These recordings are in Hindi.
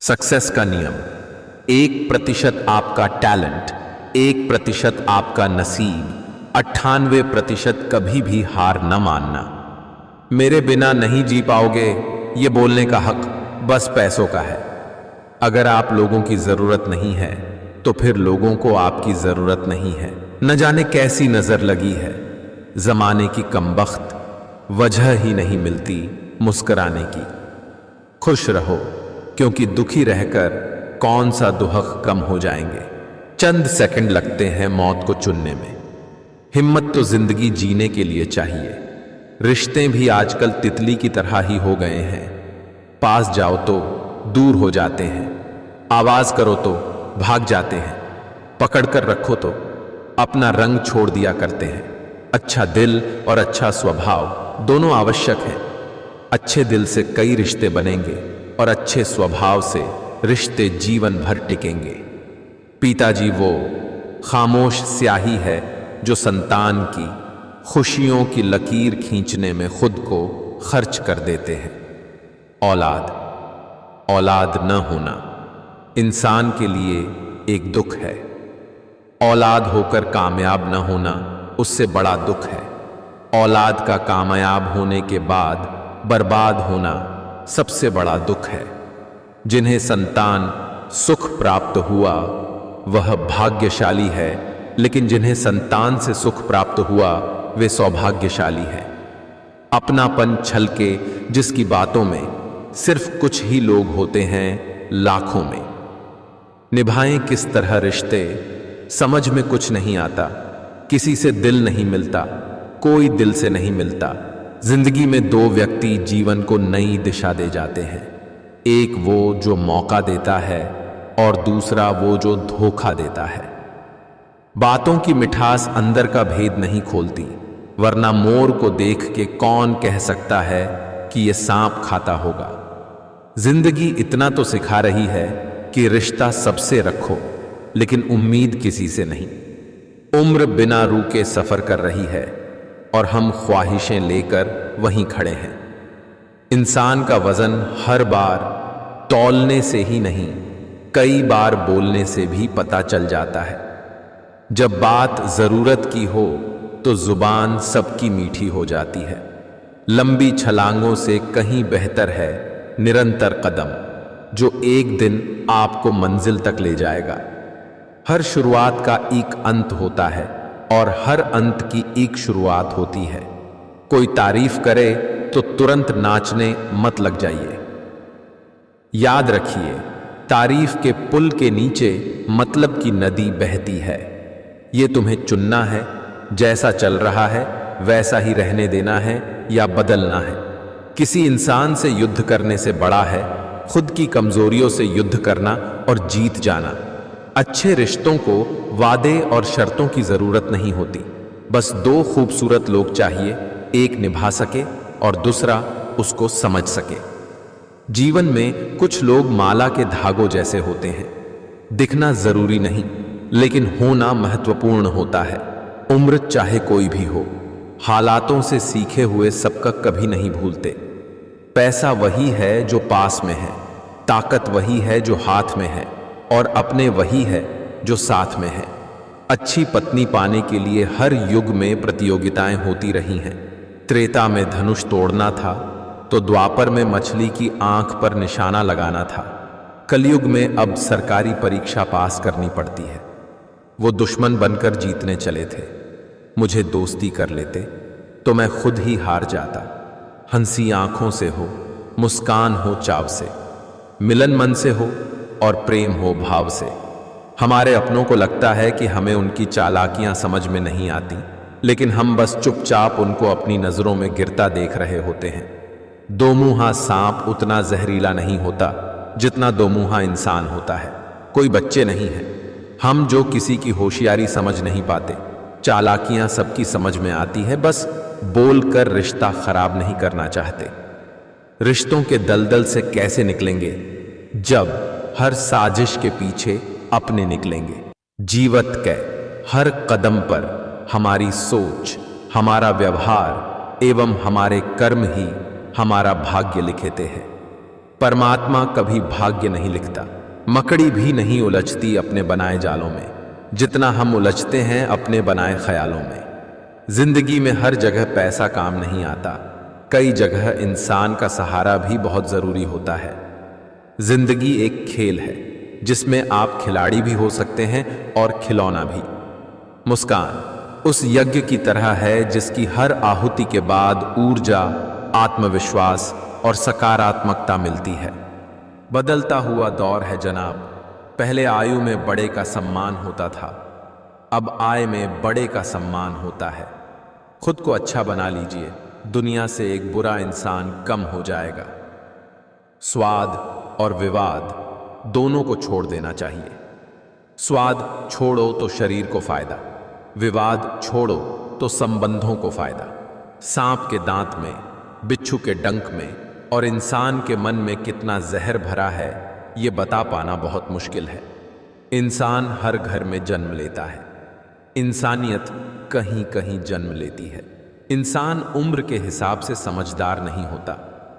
सक्सेस का नियम 1% आपका टैलेंट, 1% आपका नसीब, 98% कभी भी हार न मानना। मेरे बिना नहीं जी पाओगे, ये बोलने का हक बस पैसों का है। अगर आप लोगों की जरूरत नहीं है तो फिर लोगों को आपकी जरूरत नहीं है। न जाने कैसी नजर लगी है जमाने की कमबख्त, वजह ही नहीं मिलती मुस्कुराने की। खुश रहो क्योंकि दुखी रहकर कौन सा दुहक कम हो जाएंगे। चंद सेकंड लगते हैं मौत को चुनने में। हिम्मत तो जिंदगी जीने के लिए चाहिए। रिश्ते भी आजकल तितली की तरह ही हो गए हैं। पास जाओ तो दूर हो जाते हैं, आवाज करो तो भाग जाते हैं, पकड़ कर रखो तो अपना रंग छोड़ दिया करते हैं। अच्छा दिल और अच्छा स्वभाव दोनों आवश्यक हैं। अच्छे दिल से कई रिश्ते बनेंगे और अच्छे स्वभाव से रिश्ते जीवन भर टिकेंगे। पिताजी वो खामोश स्याही है जो संतान की खुशियों की लकीर खींचने में खुद को खर्च कर देते हैं। औलाद न होना इंसान के लिए एक दुख है। औलाद होकर कामयाब न होना उससे बड़ा दुख है। औलाद का कामयाब होने के बाद बर्बाद होना सबसे बड़ा दुख है। जिन्हें संतान सुख प्राप्त हुआ वह भाग्यशाली है, लेकिन जिन्हें संतान से सुख प्राप्त हुआ वे सौभाग्यशाली है। अपनापन छलके जिसकी बातों में सिर्फ कुछ ही लोग होते हैं लाखों में। निभाएं किस तरह रिश्ते समझ में कुछ नहीं आता। किसी से दिल नहीं मिलता, कोई दिल से नहीं मिलता। जिंदगी में दो व्यक्ति जीवन को नई दिशा दे जाते हैं। एक वो जो मौका देता है और दूसरा वो जो धोखा देता है। बातों की मिठास अंदर का भेद नहीं खोलती, वरना मोर को देख के कौन कह सकता है कि ये सांप खाता होगा। जिंदगी इतना तो सिखा रही है कि रिश्ता सबसे रखो, लेकिन उम्मीद किसी से नहीं। उम्र बिना रुके सफर कर रही है और हम ख्वाहिशें लेकर वहीं खड़े हैं। इंसान का वजन हर बार तौलने से ही नहीं, कई बार बोलने से भी पता चल जाता है। जब बात जरूरत की हो तो जुबान सबकी मीठी हो जाती है। लंबी छलांगों से कहीं बेहतर है निरंतर कदम, जो एक दिन आपको मंजिल तक ले जाएगा। हर शुरुआत का एक अंत होता है और हर अंत की एक शुरुआत होती है। कोई तारीफ करे तो तुरंत नाचने मत लग जाइए। याद रखिए, तारीफ के पुल के नीचे मतलब की नदी बहती है। ये तुम्हें चुनना है, जैसा चल रहा है वैसा ही रहने देना है या बदलना है। किसी इंसान से युद्ध करने से बड़ा है खुद की कमजोरियों से युद्ध करना और जीत जाना। अच्छे रिश्तों को वादे और शर्तों की जरूरत नहीं होती। बस दो खूबसूरत लोग चाहिए, एक निभा सके और दूसरा उसको समझ सके। जीवन में कुछ लोग माला के धागों जैसे होते हैं। दिखना जरूरी नहीं, लेकिन होना महत्वपूर्ण होता है। उम्र चाहे कोई भी हो, हालातों से सीखे हुए सबका कभी नहीं भूलते। पैसा वही है जो पास में है, ताकत वही है जो हाथ में है, और अपने वही है जो साथ में है। अच्छी पत्नी पाने के लिए हर युग में प्रतियोगिताएं होती रही हैं। त्रेता में धनुष तोड़ना था तो द्वापर में मछली की आंख पर निशाना लगाना था। कलयुग में अब सरकारी परीक्षा पास करनी पड़ती है। वो दुश्मन बनकर जीतने चले थे, मुझे दोस्ती कर लेते तो मैं खुद ही हार जाता। हंसी आंखों से हो, मुस्कान हो चाव से, मिलन मन से हो और प्रेम हो भाव से। हमारे अपनों को लगता है कि हमें उनकी चालाकियां समझ में नहीं आती, लेकिन हम बस चुपचाप उनको अपनी नजरों में गिरता देख रहे होते हैं। दो मुंहा सांप उतना जहरीला नहीं होता जितना दो मुंहा इंसान होता है। कोई बच्चे नहीं हैं हम जो किसी की होशियारी समझ नहीं पाते। चालाकियां सबकी समझ में आती है, बस बोलकर रिश्ता खराब नहीं करना चाहते। रिश्तों के दलदल से कैसे निकलेंगे जब हर साजिश के पीछे अपने निकलेंगे। जीवत के हर कदम पर हमारी सोच, हमारा व्यवहार एवं हमारे कर्म ही हमारा भाग्य लिखेते हैं। परमात्मा कभी भाग्य नहीं लिखता। मकड़ी भी नहीं उलझती अपने बनाए जालों में, जितना हम उलझते हैं अपने बनाए ख्यालों में। जिंदगी में हर जगह पैसा काम नहीं आता, कई जगह इंसान का सहारा भी बहुत जरूरी होता है। जिंदगी एक खेल है जिसमें आप खिलाड़ी भी हो सकते हैं और खिलौना भी। मुस्कान उस यज्ञ की तरह है जिसकी हर आहुति के बाद ऊर्जा, आत्मविश्वास और सकारात्मकता मिलती है। बदलता हुआ दौर है जनाब, पहले आयु में बड़े का सम्मान होता था, अब आय में बड़े का सम्मान होता है। खुद को अच्छा बना लीजिए, दुनिया से एक बुरा इंसान कम हो जाएगा। स्वाद और विवाद दोनों को छोड़ देना चाहिए। स्वाद छोड़ो तो शरीर को फायदा, विवाद छोड़ो तो संबंधों को फायदा। सांप के दांत में, बिच्छू के डंक में और इंसान के मन में कितना जहर भरा है, ये बता पाना बहुत मुश्किल है। इंसान हर घर में जन्म लेता है, इंसानियत कहीं कहीं जन्म लेती है। इंसान उम्र के हिसाब से समझदार नहीं होता,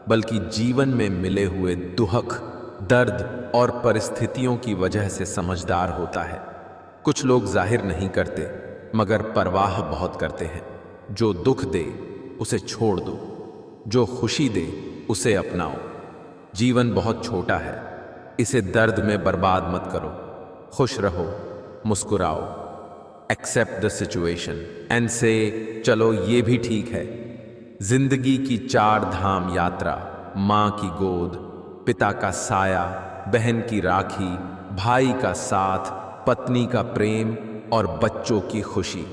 बल्कि जीवन में मिले हुए दुख, दर्द और परिस्थितियों की वजह से समझदार होता है। कुछ लोग जाहिर नहीं करते मगर परवाह बहुत करते हैं। जो दुख दे उसे छोड़ दो, जो खुशी दे उसे अपनाओ। जीवन बहुत छोटा है, इसे दर्द में बर्बाद मत करो। खुश रहो, मुस्कुराओ, एक्सेप्ट द सिचुएशन एंड से चलो ये भी ठीक है। जिंदगी की 4 धाम यात्रा, माँ की गोद, पिता का साया, बहन की राखी, भाई का साथ, पत्नी का प्रेम और बच्चों की खुशी।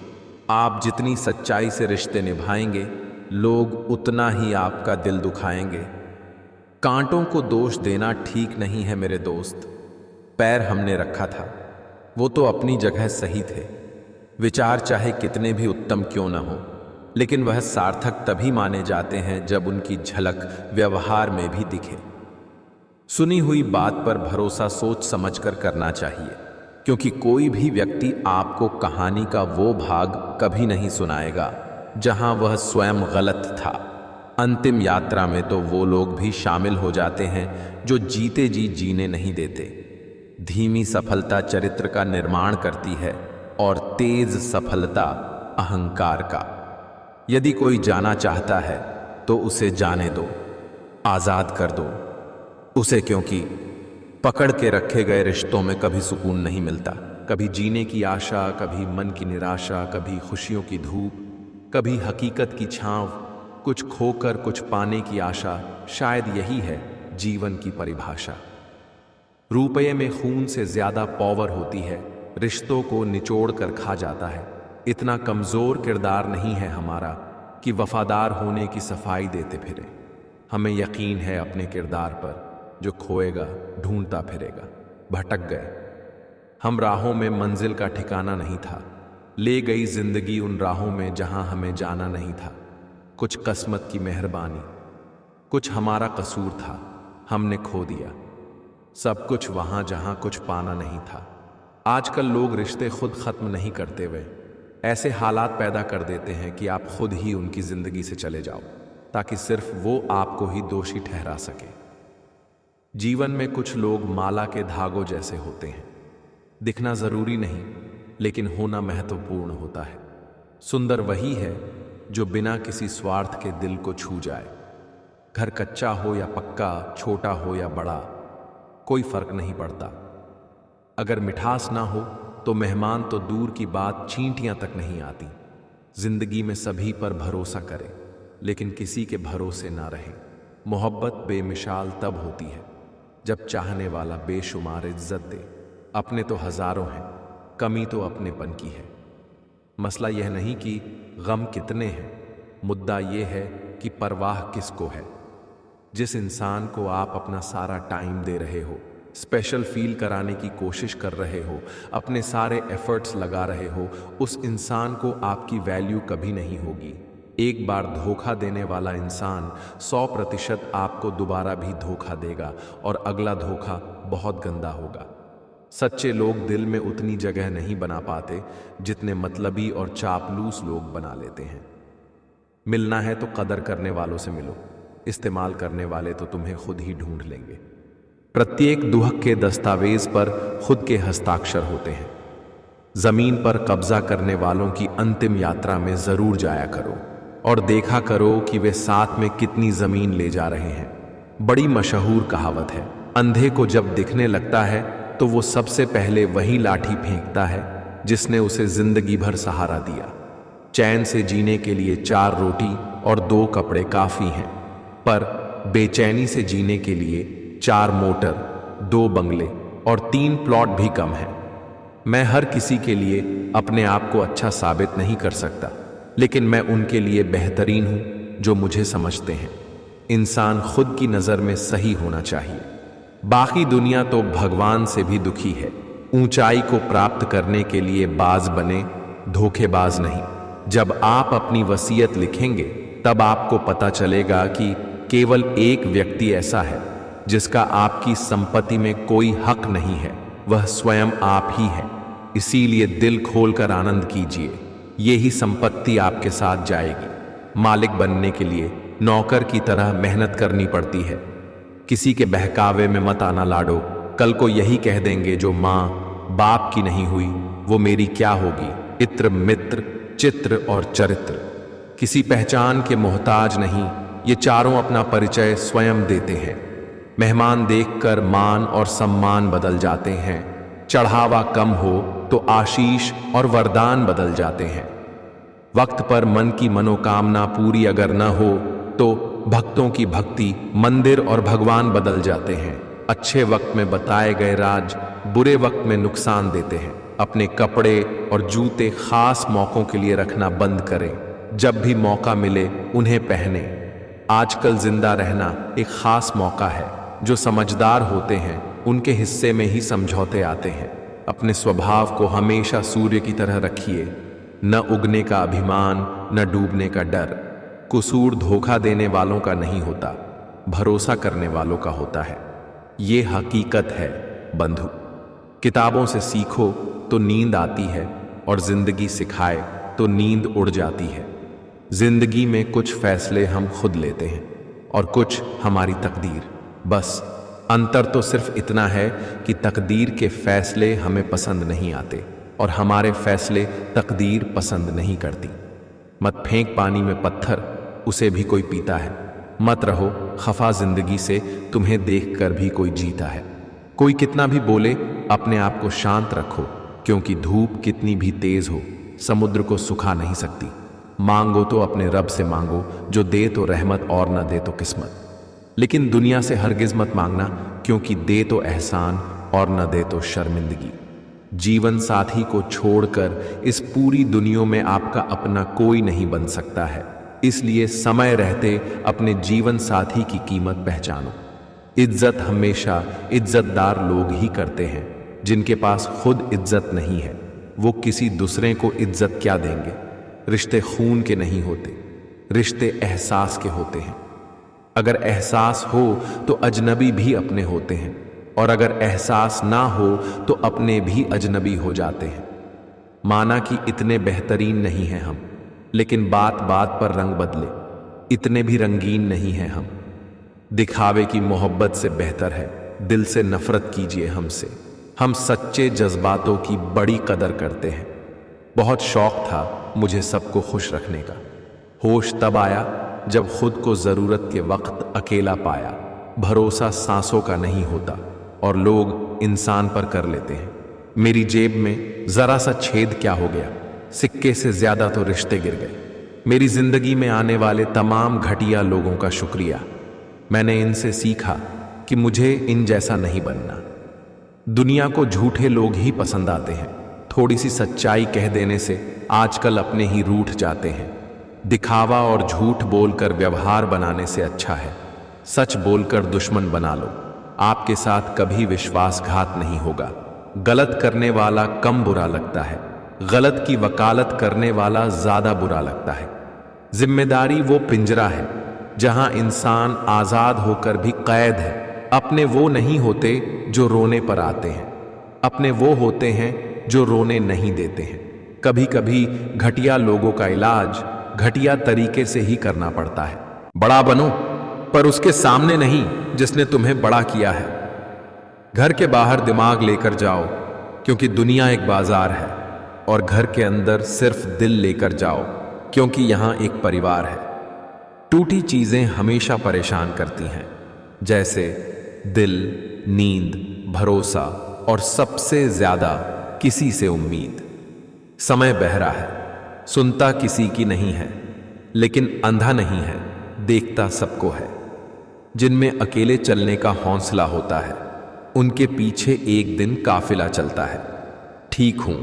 आप जितनी सच्चाई से रिश्ते निभाएंगे, लोग उतना ही आपका दिल दुखाएंगे। कांटों को दोष देना ठीक नहीं है मेरे दोस्त। पैर हमने रखा था, वो तो अपनी जगह सही थे। विचार चाहे कितने भी उत्तम क्यों न हो, लेकिन वह सार्थक तभी माने जाते हैं जब उनकी झलक व्यवहार में भी दिखे। सुनी हुई बात पर भरोसा सोच समझकर करना चाहिए, क्योंकि कोई भी व्यक्ति आपको कहानी का वो भाग कभी नहीं सुनाएगा जहां वह स्वयं गलत था। अंतिम यात्रा में तो वो लोग भी शामिल हो जाते हैं जो जीते जी जीने नहीं देते। धीमी सफलता चरित्र का निर्माण करती है और तेज सफलता अहंकार का। यदि कोई जाना चाहता है तो उसे जाने दो, आजाद कर दो उसे, क्योंकि पकड़ के रखे गए रिश्तों में कभी सुकून नहीं मिलता। कभी जीने की आशा, कभी मन की निराशा, कभी खुशियों की धूप, कभी हकीकत की छांव, कुछ खोकर कुछ पाने की आशा। शायद यही है जीवन की परिभाषा। रुपये में खून से ज्यादा पावर होती है, रिश्तों को निचोड़ कर खा जाता है। इतना कमजोर किरदार नहीं है हमारा कि वफादार होने की सफाई देते फिरे। हमें यकीन है अपने किरदार पर, जो खोएगा ढूंढता फिरेगा। भटक गए हम राहों में, मंजिल का ठिकाना नहीं था। ले गई जिंदगी उन राहों में जहां हमें जाना नहीं था। कुछ किस्मत की मेहरबानी, कुछ हमारा कसूर था, हमने खो दिया सब कुछ वहां जहां कुछ पाना नहीं था। आजकल लोग रिश्ते खुद खत्म नहीं करते, वे ऐसे हालात पैदा कर देते हैं कि आप खुद ही उनकी जिंदगी से चले जाओ, ताकि सिर्फ वो आपको ही दोषी ठहरा सके। जीवन में कुछ लोग माला के धागों जैसे होते हैं। दिखना जरूरी नहीं, लेकिन होना महत्वपूर्ण होता है। सुंदर वही है जो बिना किसी स्वार्थ के दिल को छू जाए। घर कच्चा हो या पक्का, छोटा हो या बड़ा, कोई फर्क नहीं पड़ता। अगर मिठास ना हो तो मेहमान तो दूर की बात, चींटियां तक नहीं आती। जिंदगी में सभी पर भरोसा करें, लेकिन किसी के भरोसे ना रहे। मोहब्बत बेमिसाल तब होती है जब चाहने वाला बेशुमार इज्जत दे। अपने तो हजारों हैं, कमी तो अपनेपन की है। मसला यह नहीं कि गम कितने हैं, मुद्दा यह है कि परवाह किसको है। जिस इंसान को आप अपना सारा टाइम दे रहे हो, स्पेशल फील कराने की कोशिश कर रहे हो, अपने सारे एफर्ट्स लगा रहे हो, उस इंसान को आपकी वैल्यू कभी नहीं होगी। एक बार धोखा देने वाला इंसान 100% आपको दोबारा भी धोखा देगा, और अगला धोखा बहुत गंदा होगा। सच्चे लोग दिल में उतनी जगह नहीं बना पाते जितने मतलबी और चापलूस लोग बना लेते हैं। मिलना है तो कदर करने वालों से मिलो, इस्तेमाल करने वाले तो तुम्हें खुद ही ढूंढ लेंगे। प्रत्येक दुहक के दस्तावेज पर खुद के हस्ताक्षर होते हैं। जमीन पर कब्जा करने वालों की अंतिम यात्रा में जरूर जाया करो और देखा करो कि वे साथ में कितनी जमीन ले जा रहे हैं। बड़ी मशहूर कहावत है, अंधे को जब दिखने लगता है तो वो सबसे पहले वही लाठी फेंकता है जिसने उसे जिंदगी भर सहारा दिया। चैन से जीने के लिए 4 रोटी और 2 कपड़े काफी हैं, पर बेचैनी से जीने के लिए 4 मोटर, 2 बंगले और 3 प्लॉट भी कम है। मैं हर किसी के लिए अपने आप को अच्छा साबित नहीं कर सकता, लेकिन मैं उनके लिए बेहतरीन हूं जो मुझे समझते हैं। इंसान खुद की नजर में सही होना चाहिए। बाकी दुनिया तो भगवान से भी दुखी है। ऊंचाई को प्राप्त करने के लिए बाज बने, धोखेबाज नहीं। जब आप अपनी वसीयत लिखेंगे तब आपको पता चलेगा कि केवल एक व्यक्ति ऐसा है जिसका आपकी संपत्ति में कोई हक नहीं है, वह स्वयं आप ही है। इसीलिए दिल खोलकर आनंद कीजिए, यही संपत्ति आपके साथ जाएगी। मालिक बनने के लिए नौकर की तरह मेहनत करनी पड़ती है। किसी के बहकावे में मत आना लाडो, कल को यही कह देंगे जो माँ बाप की नहीं हुई वो मेरी क्या होगी। इत्र, मित्र, चित्र और चरित्र किसी पहचान के मोहताज नहीं, ये चारों अपना परिचय स्वयं देते हैं। मेहमान देखकर मान और सम्मान बदल जाते हैं। चढ़ावा कम हो तो आशीष और वरदान बदल जाते हैं। वक्त पर मन की मनोकामना पूरी अगर न हो तो भक्तों की भक्ति, मंदिर और भगवान बदल जाते हैं। अच्छे वक्त में बताए गए राज बुरे वक्त में नुकसान देते हैं। अपने कपड़े और जूते खास मौकों के लिए रखना बंद करें। जब भी मौका मिले उन्हें पहने। आजकल जिंदा रहना एक खास मौका है। जो समझदार होते हैं उनके हिस्से में ही समझौते आते हैं। अपने स्वभाव को हमेशा सूर्य की तरह रखिए। न उगने का अभिमान, न डूबने का डर। कसूर धोखा देने वालों का नहीं होता, भरोसा करने वालों का होता है। ये हकीकत है बंधु। किताबों से सीखो तो नींद आती है और जिंदगी सिखाए तो नींद उड़ जाती है। जिंदगी में कुछ फैसले हम खुद लेते हैं और कुछ हमारी तकदीर। बस अंतर तो सिर्फ इतना है कि तकदीर के फैसले हमें पसंद नहीं आते और हमारे फैसले तकदीर पसंद नहीं करती। मत फेंक पानी में पत्थर, उसे भी कोई पीता है। मत रहो खफा जिंदगी से, तुम्हें देखकर भी कोई जीता है। कोई कितना भी बोले अपने आप को शांत रखो, क्योंकि धूप कितनी भी तेज हो समुद्र को सुखा नहीं सकती। मांगो तो अपने रब से मांगो, जो दे तो रहमत और न दे तो किस्मत। लेकिन दुनिया से हरगिज मत मांगना, क्योंकि दे तो एहसान और न दे तो शर्मिंदगी। जीवन साथी को छोड़कर इस पूरी दुनिया में आपका अपना कोई नहीं बन सकता है। इसलिए समय रहते अपने जीवन साथी की कीमत पहचानो। इज्जत हमेशा इज्जतदार लोग ही करते हैं। जिनके पास खुद इज्जत नहीं है वो किसी दूसरे को इज्जत क्या देंगे। रिश्ते खून के नहीं होते, रिश्ते एहसास के होते हैं। अगर एहसास हो तो अजनबी भी अपने होते हैं, और अगर एहसास ना हो तो अपने भी अजनबी हो जाते हैं। माना कि इतने बेहतरीन नहीं हैं हम, लेकिन बात बात पर रंग बदले, इतने भी रंगीन नहीं हैं हम। दिखावे की मोहब्बत से बेहतर है दिल से नफरत कीजिए हमसे। हम सच्चे जज्बातों की बड़ी कदर करते हैं। बहुत शौक था मुझे सबको खुश रखने का। होश तब आया जब खुद को जरूरत के वक्त अकेला पाया। भरोसा सांसों का नहीं होता और लोग इंसान पर कर लेते हैं। मेरी जेब में जरा सा छेद क्या हो गया, सिक्के से ज्यादा तो रिश्ते गिर गए। मेरी जिंदगी में आने वाले तमाम घटिया लोगों का शुक्रिया। मैंने इनसे सीखा कि मुझे इन जैसा नहीं बनना। दुनिया को झूठे लोग ही पसंद आते हैं। थोड़ी सी सच्चाई कह देने से आजकल अपने ही रूठ जाते हैं। दिखावा और झूठ बोलकर व्यवहार बनाने से अच्छा है सच बोलकर दुश्मन बना लो। आपके साथ कभी विश्वासघात नहीं होगा। गलत करने वाला कम बुरा लगता है, गलत की वकालत करने वाला ज्यादा बुरा लगता है। जिम्मेदारी वो पिंजरा है जहां इंसान आजाद होकर भी कैद है। अपने वो नहीं होते जो रोने पर आते हैं, अपने वो होते हैं जो रोने नहीं देते हैं। कभी कभी घटिया लोगों का इलाज घटिया तरीके से ही करना पड़ता है। बड़ा बनो पर उसके सामने नहीं जिसने तुम्हें बड़ा किया है। घर के बाहर दिमाग लेकर जाओ, क्योंकि दुनिया एक बाजार है, और घर के अंदर सिर्फ दिल लेकर जाओ, क्योंकि यहां एक परिवार है। टूटी चीजें हमेशा परेशान करती हैं, जैसे दिल, नींद, भरोसा और सबसे ज्यादा किसी से उम्मीद। समय बहरा है, सुनता किसी की नहीं है, लेकिन अंधा नहीं है, देखता सबको है। जिनमें अकेले चलने का हौसला होता है, उनके पीछे एक दिन काफिला चलता है। ठीक हूं,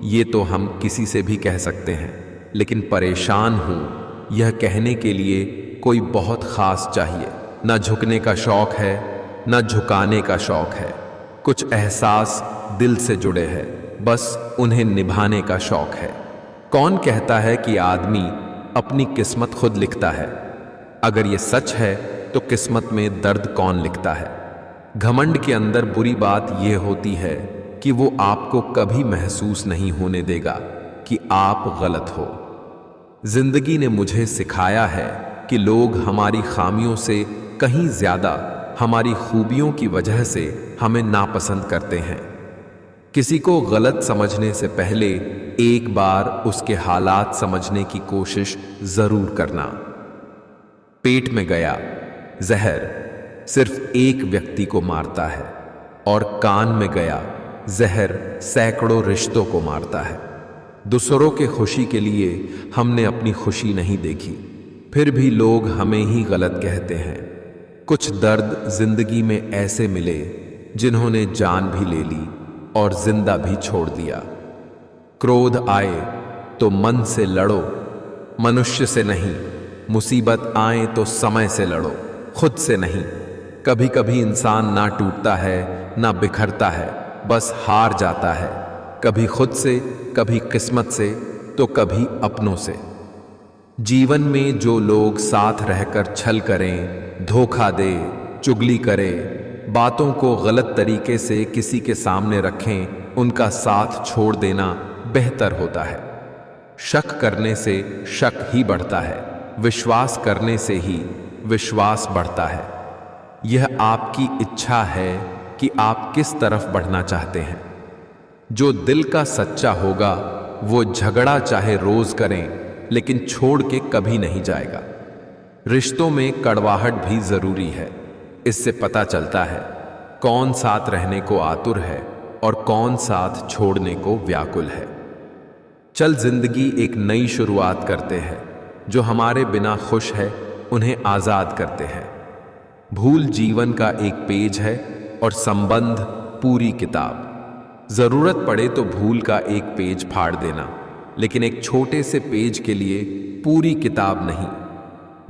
ये तो हम किसी से भी कह सकते हैं, लेकिन परेशान हूं यह कहने के लिए कोई बहुत खास चाहिए। न झुकने का शौक है, न झुकाने का शौक है। कुछ एहसास दिल से जुड़े हैं, बस उन्हें निभाने का शौक है। कौन कहता है कि आदमी अपनी किस्मत खुद लिखता है? अगर ये सच है तो किस्मत में दर्द कौन लिखता है? घमंड के अंदर बुरी बात यह होती है कि वो आपको कभी महसूस नहीं होने देगा कि आप गलत हो। जिंदगी ने मुझे सिखाया है कि लोग हमारी खामियों से कहीं ज्यादा हमारी खूबियों की वजह से हमें नापसंद करते हैं। किसी को गलत समझने से पहले एक बार उसके हालात समझने की कोशिश जरूर करना। पेट में गया जहर सिर्फ एक व्यक्ति को मारता है, और कान में गया जहर सैकड़ों रिश्तों को मारता है। दूसरों के खुशी के लिए हमने अपनी खुशी नहीं देखी, फिर भी लोग हमें ही गलत कहते हैं। कुछ दर्द जिंदगी में ऐसे मिले जिन्होंने जान भी ले ली और जिंदा भी छोड़ दिया। क्रोध आए तो मन से लड़ो, मनुष्य से नहीं। मुसीबत आए तो समय से लड़ो, खुद से नहीं। कभी कभी इंसान ना टूटता है ना बिखरता है, बस हार जाता है। कभी खुद से, कभी किस्मत से, तो कभी अपनों से। जीवन में जो लोग साथ रहकर छल करें, धोखा दे, चुगली करें, बातों को गलत तरीके से किसी के सामने रखें, उनका साथ छोड़ देना बेहतर होता है। शक करने से शक ही बढ़ता है, विश्वास करने से ही विश्वास बढ़ता है। यह आपकी इच्छा है कि आप किस तरफ बढ़ना चाहते हैं। जो दिल का सच्चा होगा वो झगड़ा चाहे रोज करें, लेकिन छोड़ के कभी नहीं जाएगा। रिश्तों में कड़वाहट भी जरूरी है। इससे पता चलता है कौन साथ रहने को आतुर है और कौन साथ छोड़ने को व्याकुल है। चल जिंदगी एक नई शुरुआत करते हैं। जो हमारे बिना खुश है उन्हें आजाद करते हैं। भूल जीवन का एक पेज है और संबंध पूरी किताब। जरूरत पड़े तो भूल का एक पेज फाड़ देना, लेकिन एक छोटे से पेज के लिए पूरी किताब नहीं।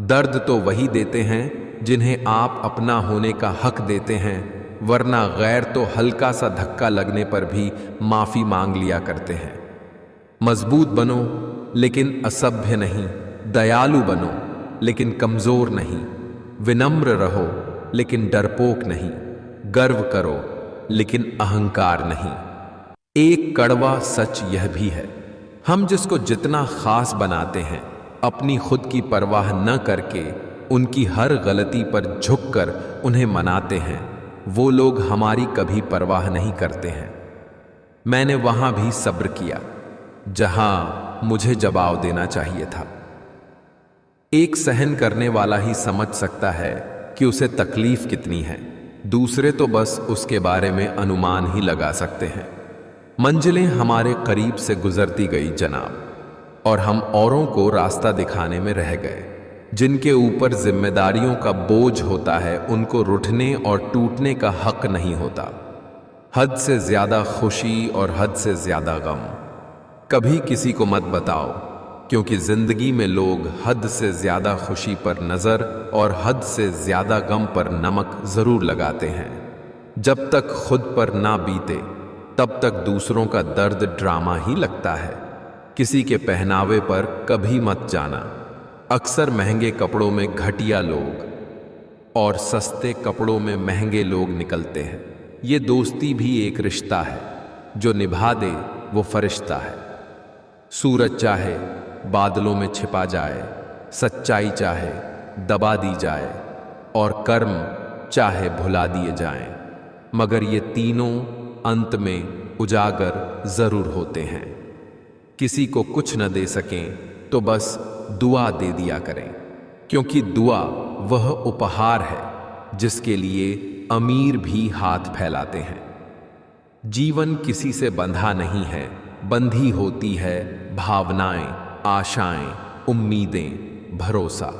दर्द तो वही देते हैं जिन्हें आप अपना होने का हक देते हैं, वरना गैर तो हल्का सा धक्का लगने पर भी माफी मांग लिया करते हैं। मजबूत बनो लेकिन असभ्य नहीं, दयालु बनो लेकिन कमजोर नहीं, विनम्र रहो लेकिन डरपोक नहीं, गर्व करो लेकिन अहंकार नहीं। एक कड़वा सच यह भी है, हम जिसको जितना खास बनाते हैं, अपनी खुद की परवाह न करके उनकी हर गलती पर झुककर उन्हें मनाते हैं, वो लोग हमारी कभी परवाह नहीं करते हैं। मैंने वहां भी सब्र किया जहां मुझे जवाब देना चाहिए था। एक सहन करने वाला ही समझ सकता है कि उसे तकलीफ कितनी है, दूसरे तो बस उसके बारे में अनुमान ही लगा सकते हैं। मंजिलें हमारे करीब से गुजरती गई जनाब, और हम औरों को रास्ता दिखाने में रह गए। जिनके ऊपर जिम्मेदारियों का बोझ होता है उनको रुठने और टूटने का हक नहीं होता। हद से ज्यादा खुशी और हद से ज्यादा गम कभी किसी को मत बताओ, क्योंकि जिंदगी में लोग हद से ज्यादा खुशी पर नजर और हद से ज्यादा गम पर नमक जरूर लगाते हैं। जब तक खुद पर ना बीते तब तक दूसरों का दर्द ड्रामा ही लगता है। किसी के पहनावे पर कभी मत जाना। अक्सर महंगे कपड़ों में घटिया लोग और सस्ते कपड़ों में महंगे लोग निकलते हैं। ये दोस्ती भी एक रिश्ता है, जो निभा दे वो फरिश्ता है। सूरज चाहे बादलों में छिपा जाए, सच्चाई चाहे दबा दी जाए, और कर्म चाहे भुला दिए जाएं, मगर ये तीनों अंत में उजागर जरूर होते हैं। किसी को कुछ न दे सकें तो बस दुआ दे दिया करें, क्योंकि दुआ वह उपहार है जिसके लिए अमीर भी हाथ फैलाते हैं। जीवन किसी से बंधा नहीं है, बंधी होती है भावनाएं, आशाएं, उम्मीदें, भरोसा।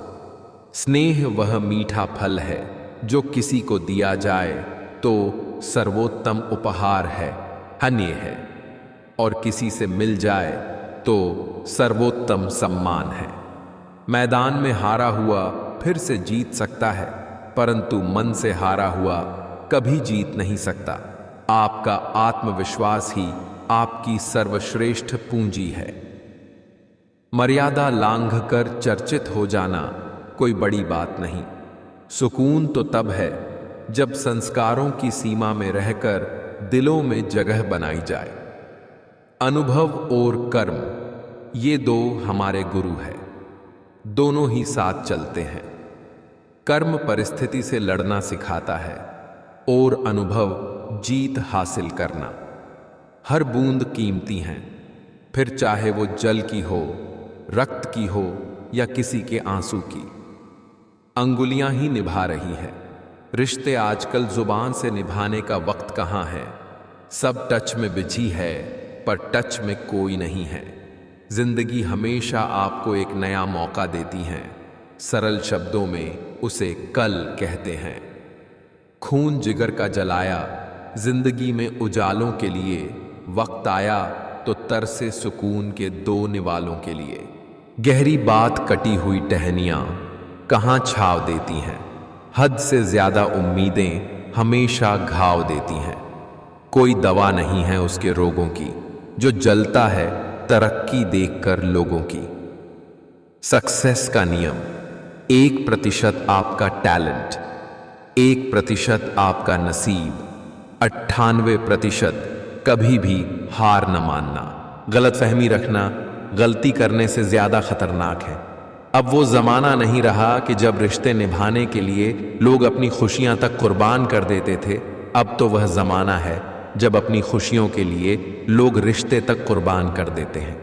स्नेह वह मीठा फल है जो किसी को दिया जाए तो सर्वोत्तम उपहार है, हन्य है, और किसी से मिल जाए तो सर्वोत्तम सम्मान है। मैदान में हारा हुआ फिर से जीत सकता है, परंतु मन से हारा हुआ कभी जीत नहीं सकता। आपका आत्मविश्वास ही आपकी सर्वश्रेष्ठ पूंजी है। मर्यादा लांघकर चर्चित हो जाना कोई बड़ी बात नहीं। सुकून तो तब है जब संस्कारों की सीमा में रहकर दिलों में जगह बनाई जाए। अनुभव और कर्म, ये दो हमारे गुरु हैं, दोनों ही साथ चलते हैं। कर्म परिस्थिति से लड़ना सिखाता है और अनुभव जीत हासिल करना। हर बूंद कीमती है, फिर चाहे वो जल की हो, रक्त की हो या किसी के आंसू की। अंगुलियां ही निभा रही है। रिश्ते आजकल जुबान से निभाने का वक्त कहाँ है। सब टच में बिछी है, पर टच में कोई नहीं है। जिंदगी हमेशा आपको एक नया मौका देती है। सरल शब्दों में उसे कल कहते हैं। खून जिगर का जलाया, जिंदगी में उजालों के लिए। वक्त आया तो तरसे सुकून के दो निवालों के लिए। गहरी बात कटी हुई टहनियां कहाँ छाव देती हैं। हद से ज्यादा उम्मीदें हमेशा घाव देती हैं। कोई दवा नहीं है उसके रोगों की, जो जलता है तरक्की देखकर लोगों की। सक्सेस का नियम, 1% आपका टैलेंट, 1% आपका नसीब, 98% कभी भी हार न मानना। गलतफहमी रखना गलती करने से ज्यादा खतरनाक है। अब वो जमाना नहीं रहा कि जब रिश्ते निभाने के लिए लोग अपनी खुशियां तक कुर्बान कर देते थे। अब तो वह जमाना है जब अपनी खुशियों के लिए लोग रिश्ते तक कुर्बान कर देते हैं।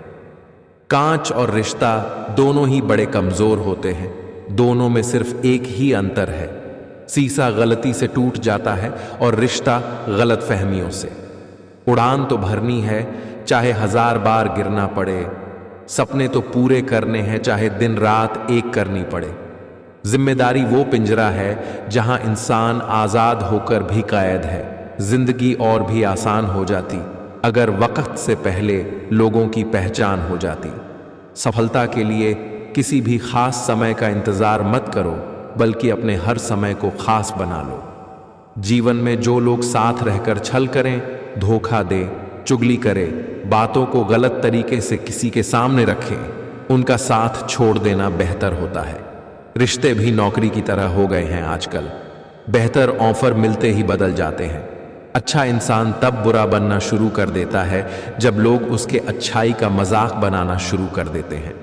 कांच और रिश्ता दोनों ही बड़े कमजोर होते हैं। दोनों में सिर्फ एक ही अंतर है, शीशा गलती से टूट जाता है और रिश्ता गलतफहमियों से। उड़ान तो भरनी है, चाहे 1000 बार गिरना पड़े। सपने तो पूरे करने हैं, चाहे दिन रात एक करनी पड़े। जिम्मेदारी वो पिंजरा है जहां इंसान आजाद होकर भी कैद है। जिंदगी और भी आसान हो जाती अगर वक्त से पहले लोगों की पहचान हो जाती। सफलता के लिए किसी भी खास समय का इंतजार मत करो, बल्कि अपने हर समय को खास बना लो। जीवन में जो लोग साथ रहकर छल करें, धोखा दे, चुगली करे, बातों को गलत तरीके से किसी के सामने रखें, उनका साथ छोड़ देना बेहतर होता है। रिश्ते भी नौकरी की तरह हो गए हैं आजकल। बेहतर ऑफर मिलते ही बदल जाते हैं। अच्छा इंसान तब बुरा बनना शुरू कर देता है जब लोग उसके अच्छाई का मजाक बनाना शुरू कर देते हैं।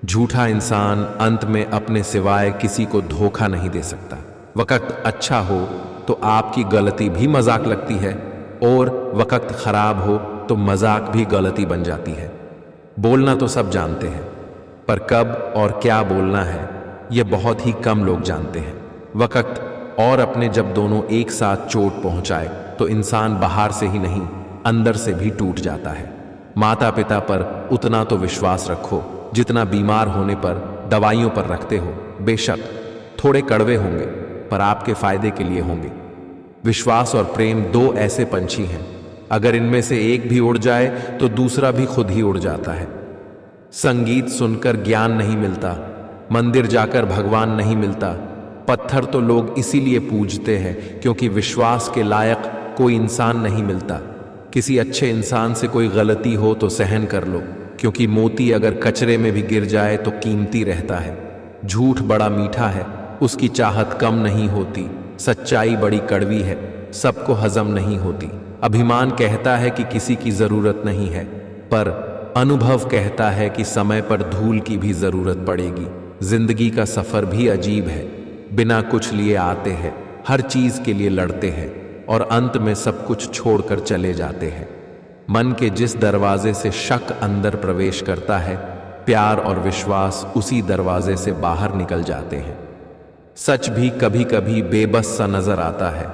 झूठा इंसान अंत में अपने सिवाय किसी को धोखा नहीं दे सकता। वक्त अच्छा हो तो आपकी गलती भी मजाक लगती है, और वक्त खराब हो तो मजाक भी गलती बन जाती है। बोलना तो सब जानते हैं, पर कब और क्या बोलना है यह बहुत ही कम लोग जानते हैं। वक्त और अपने जब दोनों एक साथ चोट पहुंचाए तो इंसान बाहर से ही नहीं, अंदर से भी टूट जाता है। माता पिता पर उतना तो विश्वास रखो जितना बीमार होने पर दवाइयों पर रखते हो। बेशक थोड़े कड़वे होंगे, पर आपके फायदे के लिए होंगे। विश्वास और प्रेम दो ऐसे पंछी हैं, अगर इनमें से एक भी उड़ जाए तो दूसरा भी खुद ही उड़ जाता है। संगीत सुनकर ज्ञान नहीं मिलता, मंदिर जाकर भगवान नहीं मिलता। पत्थर तो लोग इसीलिए पूजते हैं क्योंकि विश्वास के लायक कोई इंसान नहीं मिलता। किसी अच्छे इंसान से कोई गलती हो तो सहन कर लो, क्योंकि मोती अगर कचरे में भी गिर जाए तो कीमती रहता है। झूठ बड़ा मीठा है, उसकी चाहत कम नहीं होती। सच्चाई बड़ी कड़वी है, सबको हजम नहीं होती। अभिमान कहता है कि किसी की जरूरत नहीं है, पर अनुभव कहता है कि समय पर धूल की भी जरूरत पड़ेगी। जिंदगी का सफर भी अजीब है। बिना कुछ लिए आते हैं, हर चीज के लिए लड़ते हैं और अंत में सब कुछ छोड़कर चले जाते हैं। मन के जिस दरवाजे से शक अंदर प्रवेश करता है, प्यार और विश्वास उसी दरवाजे से बाहर निकल जाते हैं। सच भी कभी कभी बेबस सा नजर आता है।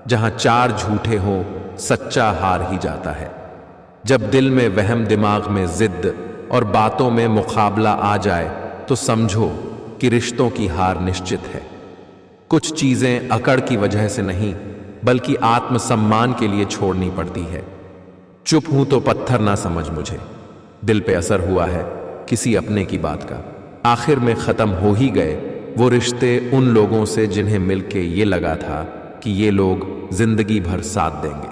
जहां चार झूठे हो, सच्चा हार ही जाता है। जब दिल में वहम, दिमाग में जिद और बातों में मुकाबला आ जाए तो समझो कि रिश्तों की हार निश्चित है। कुछ चीजें अकड़ की वजह से नहीं, बल्कि आत्मसम्मान के लिए छोड़नी पड़ती है। चुप हूं तो पत्थर ना समझ मुझे, दिल पे असर हुआ है किसी अपने की बात का। आखिर में खत्म हो ही गए वो रिश्ते उन लोगों से जिन्हें मिलके ये लगा था कि ये लोग जिंदगी भर साथ देंगे।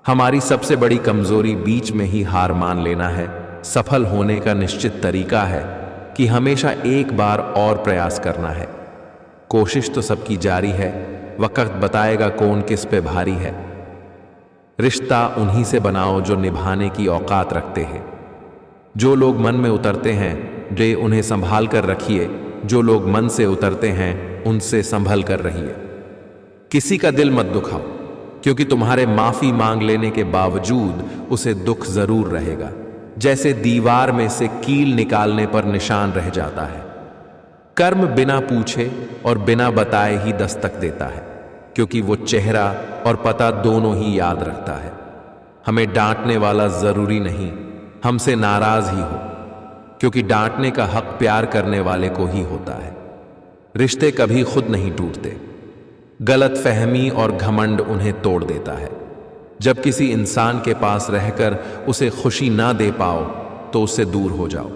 हमारी सबसे बड़ी कमजोरी बीच में ही हार मान लेना है। सफल होने का निश्चित तरीका है कि हमेशा एक बार और प्रयास करना है। कोशिश तो सबकी जारी है, वक्त बताएगा कौन किस पे भारी है। रिश्ता उन्हीं से बनाओ जो निभाने की औकात रखते हैं। जो लोग मन में उतरते हैं वे उन्हें संभाल कर रखिए, जो लोग मन से उतरते हैं उनसे संभल कर रहिए। किसी का दिल मत दुखाओ, क्योंकि तुम्हारे माफी मांग लेने के बावजूद उसे दुख जरूर रहेगा। जैसे दीवार में से कील निकालने पर निशान रह जाता है। कर्म बिना पूछे और बिना बताए ही दस्तक देता है, क्योंकि वो चेहरा और पता दोनों ही याद रखता है। हमें डांटने वाला जरूरी नहीं, हमसे नाराज ही हो, क्योंकि डांटने का हक प्यार करने वाले को ही होता है। रिश्ते कभी खुद नहीं टूटते, गलत फहमी और घमंड उन्हें तोड़ देता है। जब किसी इंसान के पास रहकर उसे खुशी ना दे पाओ तो उससे दूर हो जाओ,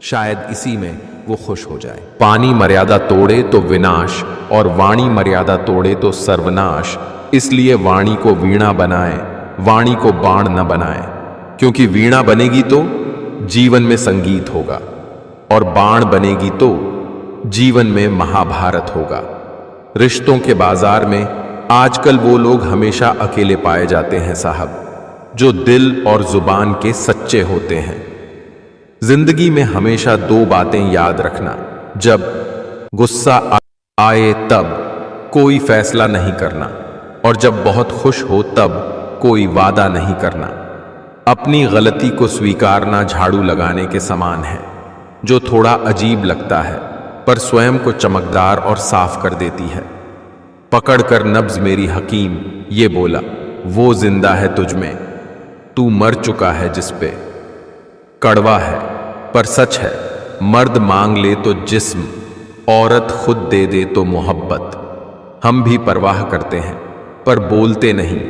शायद इसी में वो खुश हो जाए। पानी मर्यादा तोड़े तो विनाश और वाणी मर्यादा तोड़े तो सर्वनाश। इसलिए वाणी को वीणा बनाए, वाणी को बाण न बनाए, क्योंकि वीणा बनेगी तो जीवन में संगीत होगा और बाण बनेगी तो जीवन में महाभारत होगा। रिश्तों के बाजार में आजकल वो लोग हमेशा अकेले पाए जाते हैं साहब, जो दिल और जुबान के सच्चे होते हैं। जिंदगी में हमेशा दो बातें याद रखना, जब गुस्सा आए तब कोई फैसला नहीं करना, और जब बहुत खुश हो तब कोई वादा नहीं करना। अपनी गलती को स्वीकारना झाड़ू लगाने के समान है, जो थोड़ा अजीब लगता है पर स्वयं को चमकदार और साफ कर देती है। पकड़कर नब्ज मेरी हकीम ये बोला, वो जिंदा है तुझ में, तू मर चुका है जिस पे। कड़वा है पर सच है, मर्द मांग ले तो जिस्म, औरत खुद दे दे तो मोहब्बत। हम भी परवाह करते हैं पर बोलते नहीं,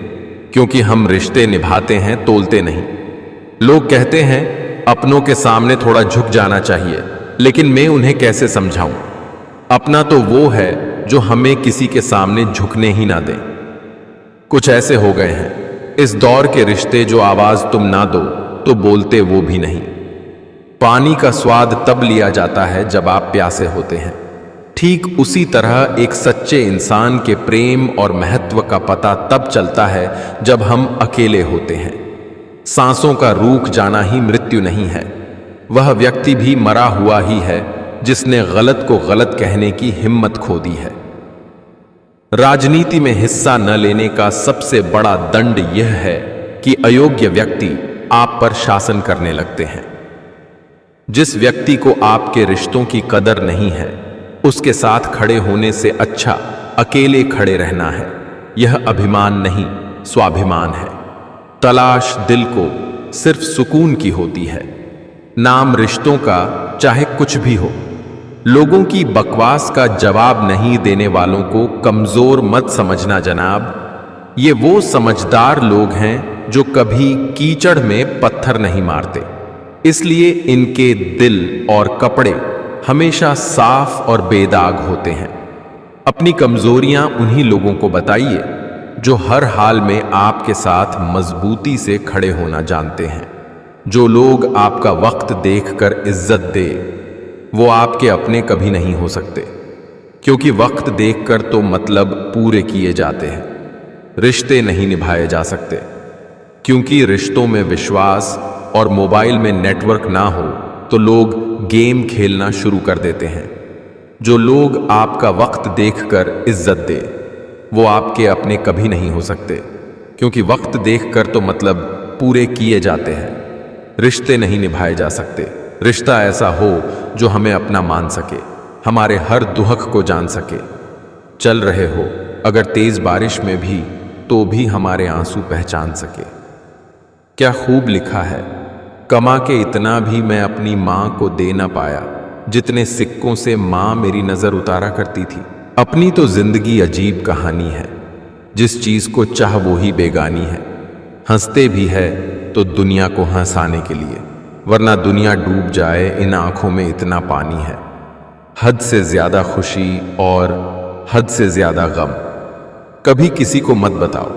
क्योंकि हम रिश्ते निभाते हैं, तोलते नहीं। लोग कहते हैं अपनों के सामने थोड़ा झुक जाना चाहिए, लेकिन मैं उन्हें कैसे समझाऊं? अपना तो वो है जो हमें किसी के सामने झुकने ही ना दे। कुछ ऐसे हो गए हैं इस दौर के रिश्ते, जो आवाज तुम ना दो तो बोलते वो भी नहीं। पानी का स्वाद तब लिया जाता है जब आप प्यासे होते हैं। ठीक उसी तरह एक सच्चे इंसान के प्रेम और महत्व का पता तब चलता है जब हम अकेले होते हैं। सांसों का रुक जाना ही मृत्यु नहीं है, वह व्यक्ति भी मरा हुआ ही है जिसने गलत को गलत कहने की हिम्मत खो दी है। राजनीति में हिस्सा न लेने का सबसे बड़ा दंड यह है कि अयोग्य व्यक्ति आप पर शासन करने लगते हैं। जिस व्यक्ति को आपके रिश्तों की कदर नहीं है, उसके साथ खड़े होने से अच्छा अकेले खड़े रहना है। यह अभिमान नहीं, स्वाभिमान है। तलाश दिल को सिर्फ सुकून की होती है, नाम रिश्तों का चाहे कुछ भी हो। लोगों की बकवास का जवाब नहीं देने वालों को कमजोर मत समझना जनाब। ये वो समझदार लोग हैं जो कभी कीचड़ में पत्थर नहीं मारते, इसलिए इनके दिल और कपड़े हमेशा साफ और बेदाग होते हैं। अपनी कमजोरियां उन्हीं लोगों को बताइए जो हर हाल में आपके साथ मजबूती से खड़े होना जानते हैं। जो लोग आपका वक्त देखकर इज्जत दे, वो आपके अपने कभी नहीं हो सकते, क्योंकि वक्त देखकर तो मतलब पूरे किए जाते हैं, रिश्ते नहीं निभाए जा सकते। क्योंकि रिश्तों में विश्वास और मोबाइल में नेटवर्क ना हो तो लोग गेम खेलना शुरू कर देते हैं। जो लोग आपका वक्त देखकर इज्जत दे, वो आपके अपने कभी नहीं हो सकते, क्योंकि वक्त देखकर तो मतलब पूरे किए जाते हैं। रिश्ते नहीं निभाए जा सकते। रिश्ता ऐसा हो जो हमें अपना मान सके, हमारे हर दुख को जान सके। चल रहे हो अगर तेज बारिश में भी, तो भी हमारे आंसू पहचान सके। क्या खूब लिखा है, कमा के इतना भी मैं अपनी माँ को दे ना पाया, जितने सिक्कों से माँ मेरी नजर उतारा करती थी। अपनी तो जिंदगी अजीब कहानी है, जिस चीज को चाह वो ही बेगानी है। हंसते भी है तो दुनिया को हंसाने के लिए, वरना दुनिया डूब जाए इन आंखों में इतना पानी है। हद से ज्यादा खुशी और हद से ज्यादा गम। कभी किसी को मत बताओ,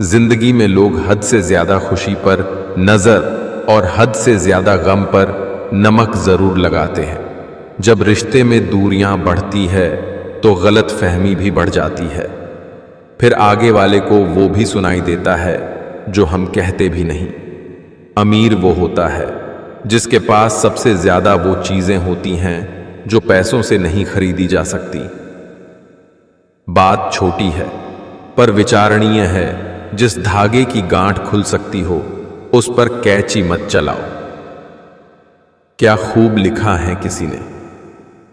जिंदगी में लोग हद से ज्यादा खुशी पर नजर और हद से ज्यादा गम पर नमक जरूर लगाते हैं। जब रिश्ते में दूरियां बढ़ती है तो गलत फहमी भी बढ़ जाती है। फिर आगे वाले को वो भी सुनाई देता है जो हम कहते भी नहीं। अमीर वो होता है जिसके पास सबसे ज्यादा वो चीजें होती हैं जो पैसों से नहीं खरीदी जा सकती। बात छोटी है पर विचारणीय है, जिस धागे की गांठ खुल सकती हो उस पर कैंची मत चलाओ। क्या खूब लिखा है किसी ने,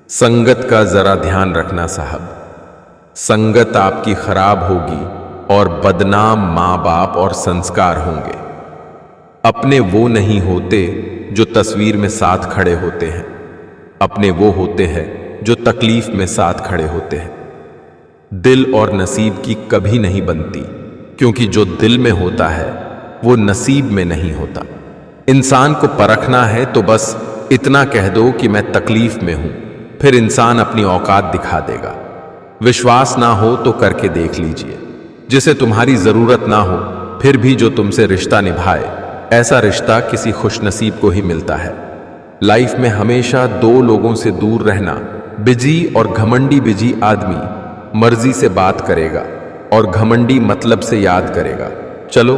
संगत का जरा ध्यान रखना साहब, संगत आपकी खराब होगी और बदनाम माँ बाप और संस्कार होंगे। अपने वो नहीं होते जो तस्वीर में साथ खड़े होते हैं, अपने वो होते हैं जो तकलीफ में साथ खड़े होते हैं। दिल और नसीब की कभी नहीं बनती, क्योंकि जो दिल में होता है वो नसीब में नहीं होता। इंसान को परखना है तो बस इतना कह दो कि मैं तकलीफ में हूं, फिर इंसान अपनी औकात दिखा देगा। विश्वास ना हो तो करके देख लीजिए। जिसे तुम्हारी जरूरत ना हो फिर भी जो तुमसे रिश्ता निभाए, ऐसा रिश्ता किसी खुशनसीब को ही मिलता है। लाइफ में हमेशा दो लोगों से दूर रहना। बिजी और घमंडी बिजी आदमी मर्जी से बात करेगा और घमंडी मतलब से याद करेगा। चलो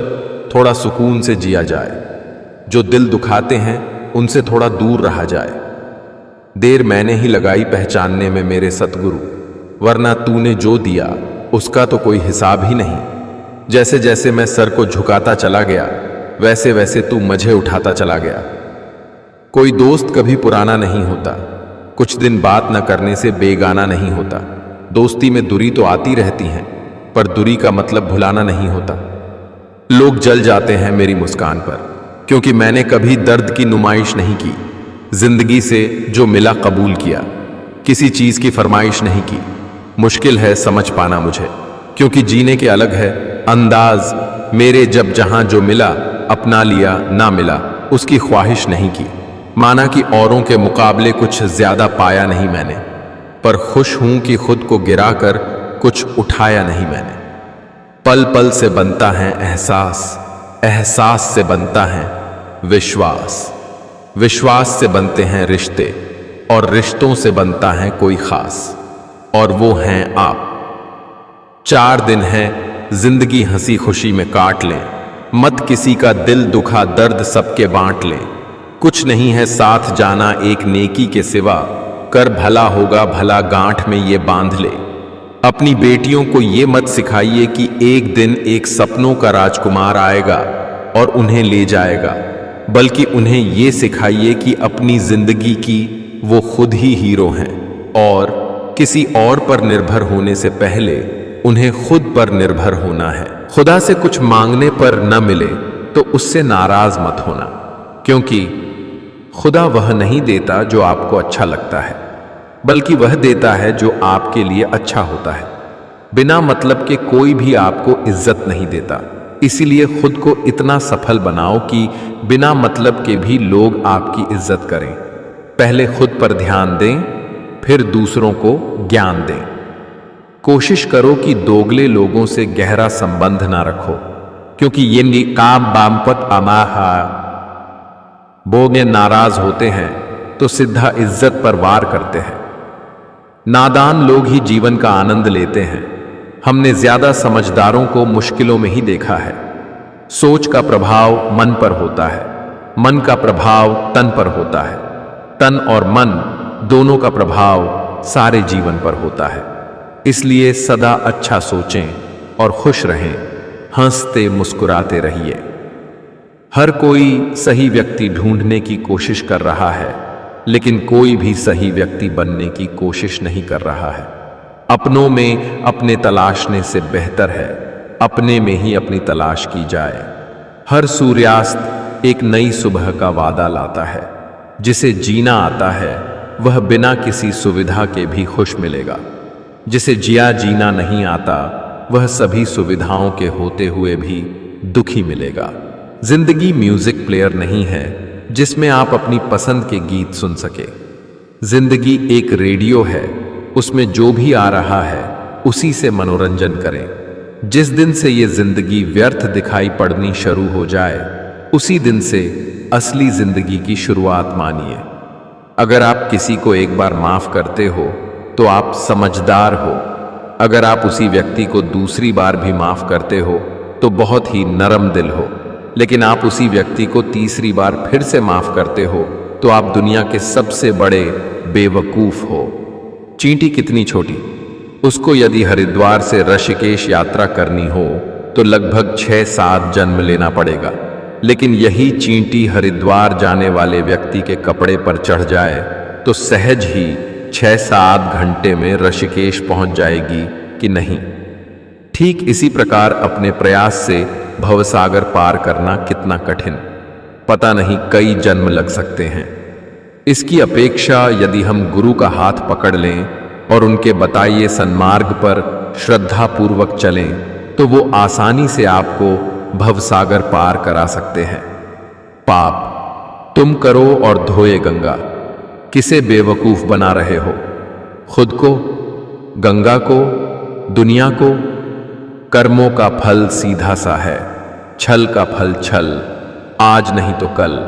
थोड़ा सुकून से जिया जाए। जो दिल दुखाते हैं उनसे थोड़ा दूर रहा जाए। देर मैंने ही लगाई पहचानने में मेरे सतगुरु, वरना तूने जो दिया उसका तो कोई हिसाब ही नहीं। जैसे जैसे मैं सर को झुकाता चला गया, वैसे वैसे तू मुझे उठाता चला गया। कोई दोस्त कभी पुराना नहीं होता, कुछ दिन बात न करने से बेगाना नहीं होता। दोस्ती में दूरी तो आती रहती है, पर दूरी का मतलब भुलाना नहीं होता। लोग जल जाते हैं मेरी मुस्कान पर, क्योंकि मैंने कभी दर्द की नुमाइश नहीं की। जिंदगी से जो मिला कबूल किया, किसी चीज की फरमाइश नहीं की। मुश्किल है समझ पाना मुझे, क्योंकि जीने के अलग है अंदाज। मेरे जब जहां जो मिला अपना लिया, ना मिला उसकी ख्वाहिश नहीं की। माना कि औरों के मुकाबले कुछ ज्यादा पाया नहीं मैंने, पर खुश हूं कि खुद को गिराकर कुछ उठाया नहीं मैंने। पल पल से बनता है एहसास, एहसास से बनता है विश्वास, विश्वास से बनते हैं रिश्ते, और रिश्तों से बनता है कोई खास, और वो हैं आप। 4 दिन है जिंदगी हंसी खुशी में काट लें, मत किसी का दिल दुखा दर्द सबके बांट लें। कुछ नहीं है साथ जाना एक नेकी के सिवा, कर भला होगा भला गांठ में ये बांध ले। अपनी बेटियों को ये मत सिखाइए कि एक दिन एक सपनों का राजकुमार आएगा और उन्हें ले जाएगा, बल्कि उन्हें ये सिखाइए कि अपनी जिंदगी की वो खुद ही हीरो हैं, और किसी और पर निर्भर होने से पहले उन्हें खुद पर निर्भर होना है। खुदा से कुछ मांगने पर न मिले तो उससे नाराज मत होना, क्योंकि खुदा वह नहीं देता जो आपको अच्छा लगता है, बल्कि वह देता है जो आपके लिए अच्छा होता है। बिना मतलब के कोई भी आपको इज्जत नहीं देता, इसीलिए खुद को इतना सफल बनाओ कि बिना मतलब के भी लोग आपकी इज्जत करें। पहले खुद पर ध्यान दें, फिर दूसरों को ज्ञान दें। कोशिश करो कि दोगले लोगों से गहरा संबंध ना रखो, क्योंकि ये निकाम बामपत अमाहा बोगे नाराज होते हैं तो सीधा इज्जत पर वार करते हैं। नादान लोग ही जीवन का आनंद लेते हैं। हमने ज्यादा समझदारों को मुश्किलों में ही देखा है। सोच का प्रभाव मन पर होता है, मन का प्रभाव तन पर होता है, तन और मन दोनों का प्रभाव सारे जीवन पर होता है। इसलिए सदा अच्छा सोचें और खुश रहें, हंसते मुस्कुराते रहिए। हर कोई सही व्यक्ति ढूंढने की कोशिश कर रहा है, लेकिन कोई भी सही व्यक्ति बनने की कोशिश नहीं कर रहा है। अपनों में अपने तलाशने से बेहतर है अपने में ही अपनी तलाश की जाए। हर सूर्यास्त एक नई सुबह का वादा लाता है। जिसे जीना आता है वह बिना किसी सुविधा के भी खुश मिलेगा। जिसे जीना नहीं आता वह सभी सुविधाओं के होते हुए भी दुखी मिलेगा। जिंदगी म्यूजिक प्लेयर नहीं है जिसमें आप अपनी पसंद के गीत सुन सके। जिंदगी एक रेडियो है, उसमें जो भी आ रहा है उसी से मनोरंजन करें। जिस दिन से ये जिंदगी व्यर्थ दिखाई पड़नी शुरू हो जाए उसी दिन से असली जिंदगी की शुरुआत मानिए। अगर आप किसी को एक बार माफ करते हो तो आप समझदार हो। अगर आप उसी व्यक्ति को दूसरी बार भी माफ करते हो तो बहुत ही नरम दिल हो। लेकिन आप उसी व्यक्ति को तीसरी बार फिर से माफ करते हो तो आप दुनिया के सबसे बड़े बेवकूफ हो। चींटी कितनी छोटी, उसको यदि हरिद्वार से ऋषिकेश यात्रा करनी हो तो लगभग 6-7 जन्म लेना पड़ेगा। लेकिन यही चींटी हरिद्वार जाने वाले व्यक्ति के कपड़े पर चढ़ जाए तो सहज ही 6-7 घंटे में ऋषिकेश पहुंच जाएगी कि नहीं। ठीक इसी प्रकार अपने प्रयास से भवसागर पार करना कितना कठिन, पता नहीं कई जन्म लग सकते हैं। इसकी अपेक्षा यदि हम गुरु का हाथ पकड़ लें और उनके बताइए सन्मार्ग पर श्रद्धापूर्वक चलें तो वो आसानी से आपको भवसागर पार करा सकते हैं। पाप तुम करो और धोए गंगा। किसे बेवकूफ बना रहे हो? खुद को, गंगा को, दुनिया को? कर्मों का फल सीधा सा है, छल का फल छल, आज नहीं तो कल।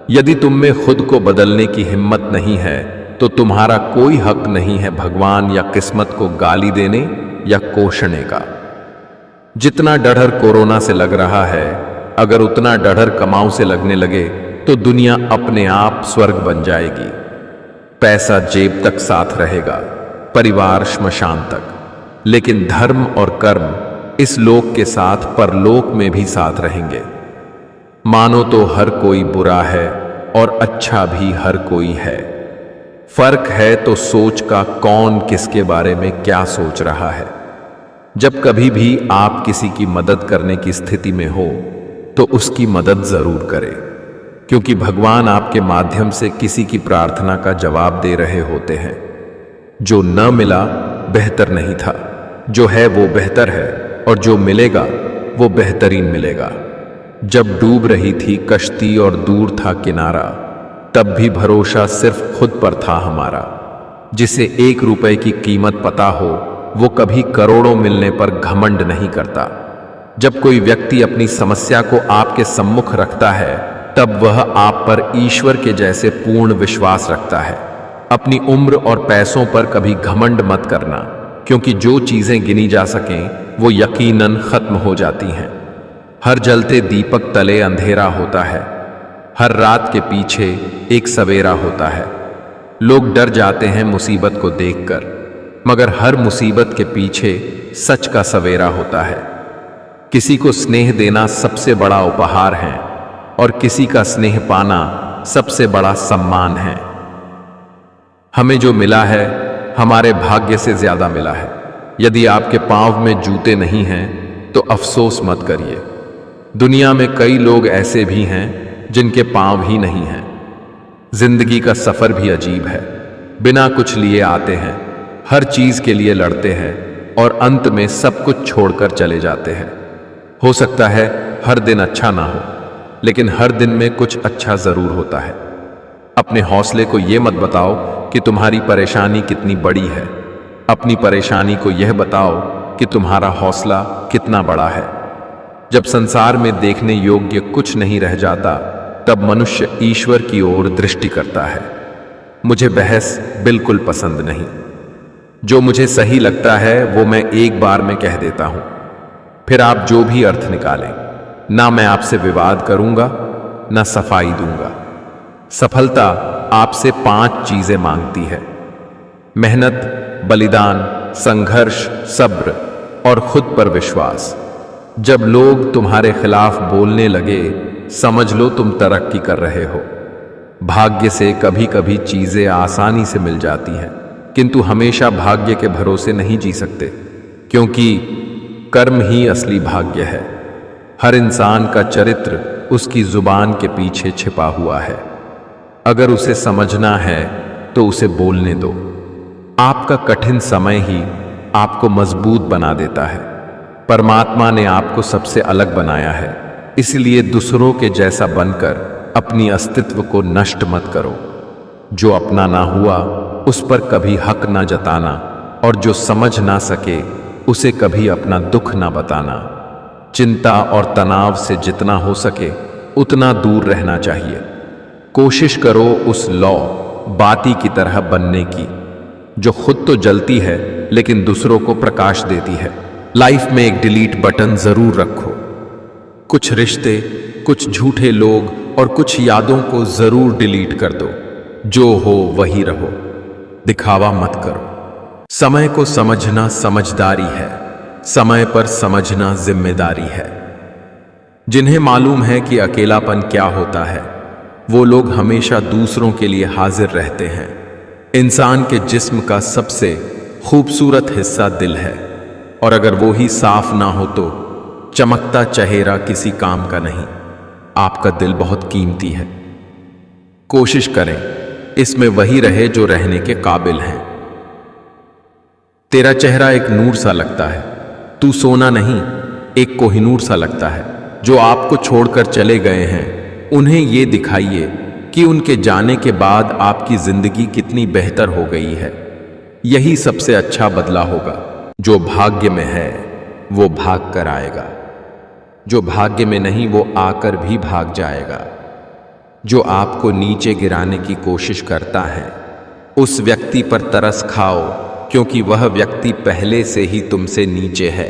यदि तुम में खुद को बदलने की हिम्मत नहीं है तो तुम्हारा कोई हक नहीं है भगवान या किस्मत को गाली देने या कोसने का। जितना डर कोरोना से लग रहा है, अगर उतना डर कमाऊ से लगने लगे तो दुनिया अपने आप स्वर्ग बन जाएगी। पैसा जेब तक साथ रहेगा, परिवार श्मशान तक, लेकिन धर्म और कर्म इस लोक के साथ परलोक में भी साथ रहेंगे। मानो तो हर कोई बुरा है और अच्छा भी हर कोई है। फर्क है तो सोच का, कौन किसके बारे में क्या सोच रहा है। जब कभी भी आप किसी की मदद करने की स्थिति में हो तो उसकी मदद जरूर करें, क्योंकि भगवान आपके माध्यम से किसी की प्रार्थना का जवाब दे रहे होते हैं। जो न मिला बेहतर नहीं था, जो है वो बेहतर है, और जो मिलेगा वो बेहतरीन मिलेगा। जब डूब रही थी कश्ती और दूर था किनारा, तब भी भरोसा सिर्फ खुद पर था हमारा। जिसे 1 रुपए की कीमत पता हो वो कभी करोड़ों मिलने पर घमंड नहीं करता। जब कोई व्यक्ति अपनी समस्या को आपके सम्मुख रखता है तब वह आप पर ईश्वर के जैसे पूर्ण विश्वास रखता है। अपनी उम्र और पैसों पर कभी घमंड मत करना, क्योंकि जो चीजें गिनी जा सकें वो यकीनन खत्म हो जाती हैं। हर जलते दीपक तले अंधेरा होता है, हर रात के पीछे एक सवेरा होता है। लोग डर जाते हैं मुसीबत को देखकर, मगर हर मुसीबत के पीछे सच का सवेरा होता है। किसी को स्नेह देना सबसे बड़ा उपहार है और किसी का स्नेह पाना सबसे बड़ा सम्मान है। हमें जो मिला है हमारे भाग्य से ज्यादा मिला है। यदि आपके पांव में जूते नहीं हैं तो अफसोस मत करिए। दुनिया में कई लोग ऐसे भी हैं जिनके पांव ही नहीं हैं। जिंदगी का सफर भी अजीब है। बिना कुछ लिए आते हैं, हर चीज के लिए लड़ते हैं और अंत में सब कुछ छोड़कर चले जाते हैं। हो सकता है हर दिन अच्छा ना हो, लेकिन हर दिन में कुछ अच्छा जरूर होता है। अपने हौसले को यह मत बताओ कि तुम्हारी परेशानी कितनी बड़ी है। अपनी परेशानी को यह बताओ कि तुम्हारा हौसला कितना बड़ा है। जब संसार में देखने योग्य कुछ नहीं रह जाता तब मनुष्य ईश्वर की ओर दृष्टि करता है। मुझे बहस बिल्कुल पसंद नहीं। जो मुझे सही लगता है वो मैं एक बार में कह देता हूं, फिर आप जो भी अर्थ निकालें। ना मैं आपसे विवाद करूंगा, ना सफाई दूंगा। सफलता आपसे 5 चीजें मांगती है। मेहनत, बलिदान, संघर्ष, सब्र और खुद पर विश्वास। जब लोग तुम्हारे खिलाफ बोलने लगे, समझ लो तुम तरक्की कर रहे हो। भाग्य से कभी कभी चीजें आसानी से मिल जाती हैं, किंतु हमेशा भाग्य के भरोसे नहीं जी सकते, क्योंकि कर्म ही असली भाग्य है। हर इंसान का चरित्र उसकी जुबान के पीछे छिपा हुआ है। अगर उसे समझना है तो उसे बोलने दो। आपका कठिन समय ही आपको मजबूत बना देता है। परमात्मा ने आपको सबसे अलग बनाया है, इसलिए दूसरों के जैसा बनकर अपनी अस्तित्व को नष्ट मत करो। जो अपना ना हुआ उस पर कभी हक ना जताना, और जो समझ ना सके उसे कभी अपना दुख ना बताना। चिंता और तनाव से जितना हो सके उतना दूर रहना चाहिए। कोशिश करो उस लौ बाती की तरह बनने की, जो खुद तो जलती है लेकिन दूसरों को प्रकाश देती है। लाइफ में एक डिलीट बटन जरूर रखो। कुछ रिश्ते, कुछ झूठे लोग और कुछ यादों को जरूर डिलीट कर दो। जो हो वही रहो, दिखावा मत करो। समय को समझना समझदारी है, समय पर समझना जिम्मेदारी है। जिन्हें मालूम है कि अकेलापन क्या होता है, वो लोग हमेशा दूसरों के लिए हाजिर रहते हैं। इंसान के जिस्म का सबसे खूबसूरत हिस्सा दिल है, और अगर वो ही साफ ना हो तो चमकता चेहरा किसी काम का नहीं। आपका दिल बहुत कीमती है। कोशिश करें इसमें वही रहे जो रहने के काबिल है। तेरा चेहरा एक नूर सा लगता है, तू सोना नहीं, एक कोहिनूर सा लगता है। जो आपको छोड़कर चले गए हैं, उन्हें ये दिखाइए कि उनके जाने के बाद आपकी जिंदगी कितनी बेहतर हो गई है। यही सबसे अच्छा बदला होगा। जो भाग्य में है वो भाग कर आएगा, जो भाग्य में नहीं वो आकर भी भाग जाएगा। जो आपको नीचे गिराने की कोशिश करता है, उस व्यक्ति पर तरस खाओ, क्योंकि वह व्यक्ति पहले से ही तुमसे नीचे है।